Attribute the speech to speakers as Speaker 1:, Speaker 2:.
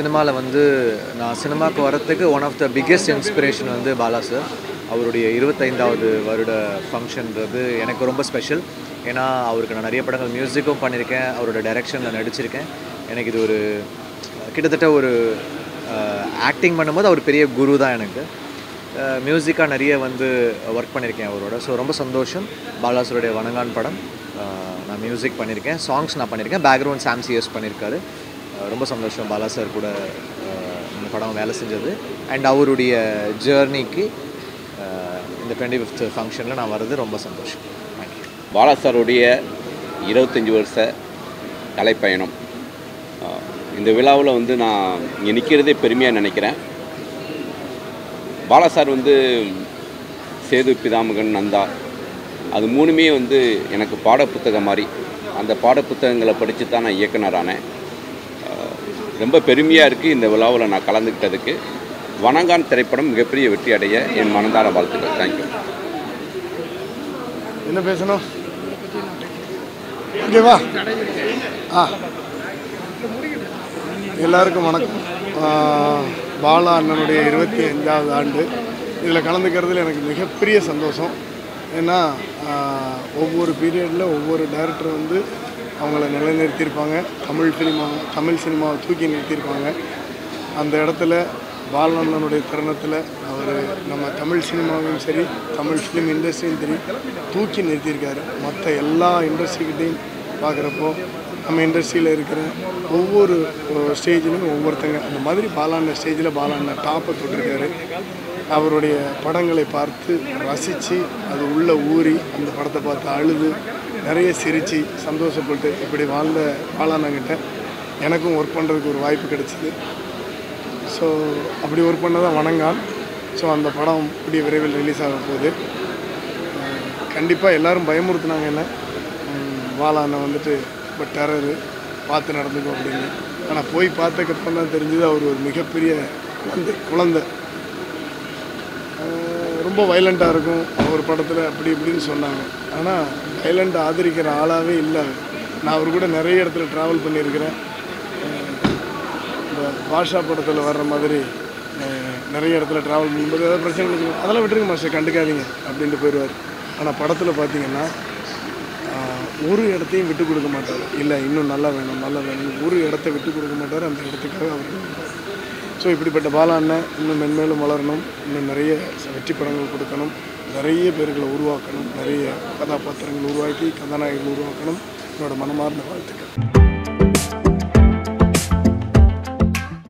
Speaker 1: சினிமாவில் வந்து நான் சினிமாவுக்கு வரத்துக்கு one of the biggest inspiration வந்து பாலா சார். அவருடைய 25வது வருட ஃபங்க்ஷன்றது எனக்கு ரொம்ப ஸ்பெஷல். ஏன்னா அவருக்கு நான் நிறைய படங்கள் மியூசிக்கும் பண்ணியிருக்கேன், அவரோட டைரெக்ஷனில் நடிச்சிருக்கேன். எனக்கு இது ஒரு கிட்டத்தட்ட ஒரு ஆக்டிங் பண்ணும்போது அவர் பெரிய குரு தான் எனக்கு. மியூசிக்காக நிறைய வந்து ஒர்க் பண்ணியிருக்கேன் அவரோட. ஸோ ரொம்ப சந்தோஷம். பாலா சாருடைய வணங்கான் படம் நான் மியூசிக் பண்ணியிருக்கேன், சாங்ஸ் நான் பண்ணியிருக்கேன், பேக்ரவுண்ட் சாம் சிஎஸ் பண்ணியிருக்காரு. ரொம்ப சந்தோஷம் பாலா சார் கூட இந்த படம் வேலை செஞ்சது. அண்ட் அவருடைய ஜேர்னிக்கு இந்த 25th ஃபங்க்ஷனில் நான் வர்றது ரொம்ப சந்தோஷம். தேங்க்யூ.
Speaker 2: பாலா சாருடைய 25 வருஷ கலைப்பயணம், இந்த விழாவில் வந்து நான் இங்கே நிற்கிறதே பெருமையாக நினைக்கிறேன். பாலா சார் வந்து சேது, பிதாமகன், நந்தா அது மூணுமே வந்து எனக்கு பாடப்புத்தகம் மாதிரி. அந்த பாடப்புத்தகங்களை படித்து தான் நான் இயக்குனரானேன். ரொம்ப பெருமையாக இருக்குது இந்த விழாவில் நான் கலந்துக்கிட்டதுக்கு. வணங்கான் திரைப்படம் மிகப்பெரிய வெற்றி அடைய என் மனதார வாழ்த்துக்கள். தேங்க்யூ.
Speaker 3: என்ன பேசணும்? ஓகேவா? எல்லாருக்கும் வணக்கம். பாலா அண்ணனுடைய 25வது ஆண்டு இதில் கலந்துக்கிறதுல எனக்கு மிகப்பெரிய சந்தோஷம். ஏன்னா ஒவ்வொரு பீரியடில் ஒவ்வொரு டைரக்டர் வந்து அவங்கள நிலைநிறுத்தியிருப்பாங்க. தமிழ் சினிமாவை தூக்கி நிறுத்தியிருப்பாங்க. அந்த இடத்துல பாலண்ணனுடைய தருணத்தில் அவர் நம்ம தமிழ் சினிமாவையும் சரி, தமிழ் ஃபிலிம் இண்டஸ்ட்ரியும் சரி தூக்கி நிறுத்தியிருக்காரு. மற்ற எல்லா இண்டஸ்ட்ரிக்கிட்டையும் பார்க்குறப்போ நம்ம இண்டஸ்ட்ரியில் இருக்கிற ஒவ்வொரு ஸ்டேஜ்லையும் ஒவ்வொருத்தங்க அந்த மாதிரி பாலாண்ண ஸ்டேஜில் பாலாண்ண டாப்பை தொட்டிருக்காரு. அவருடைய படங்களை பார்த்து ரசித்து அது உள்ளே ஊறி அந்த படத்தை பார்த்து அழுது நிறைய சிரித்து சந்தோஷப்பட்டு இப்படி வாழ்ந்த பாலாண்ணங்கிட்ட எனக்கும் ஒர்க் பண்ணுறதுக்கு ஒரு வாய்ப்பு கிடைச்சிது. ஸோ அப்படி ஒர்க் பண்ணதான் வணங்கான். ஸோ அந்த படம் இப்படி விரைவில் ரிலீஸ் ஆக போகுது. கண்டிப்பாக எல்லோரும் பயமுறுத்தினாங்க என்ன, பாலாண்ண வந்துட்டு இப்போ டெரரு பார்த்து நடந்துக்கும் அப்படின்னு. ஆனால் போய் பார்த்ததுக்கப்புறம் தான் தெரிஞ்சது அவர் ஒரு மிகப்பெரிய குழந்தை. ரொம்ப வைலண்ட்டாக இருக்கும் ஒரு படத்தில் அப்படி இப்படின்னு சொன்னாங்க. ஆனால் வைலண்ட்டை ஆதரிக்கிற ஆளாகவே இல்லை. நான் அவர் கூட நிறைய இடத்துல ட்ராவல் பண்ணியிருக்கிறேன். இந்த பாஷா படத்தில் வர்ற மாதிரி நிறைய இடத்துல ட்ராவல் பண்ணும்போது ஏதாவது பிரச்சனை வச்சுக்கோங்க, அதெல்லாம் விட்டுருங்க மாஸ்டர், கண்டுக்காதீங்க அப்படின்ட்டு போயிடுவார். ஆனால் படத்தில் பார்த்தீங்கன்னா ஒரு இடத்தையும் விட்டு கொடுக்க மாட்டார். இல்லை இன்னும் நல்லா வேணும் ஒரு இடத்த விட்டு கொடுக்க மாட்டார். அந்த இடத்துக்காக அவர். ஸோ இப்படிப்பட்ட பாலா அண்ணன் இன்னும் மென்மேலும் வளரணும், இன்னும் நிறைய வெற்றி படங்கள் கொடுக்கணும், நிறைய பேர்களை உருவாக்கணும், நிறைய கதாபாத்திரங்கள் உருவாக்கி கதாநாயகர்கள் உருவாக்கணும். என்னோட மனமார்ந்த வாழ்த்துக்கள்.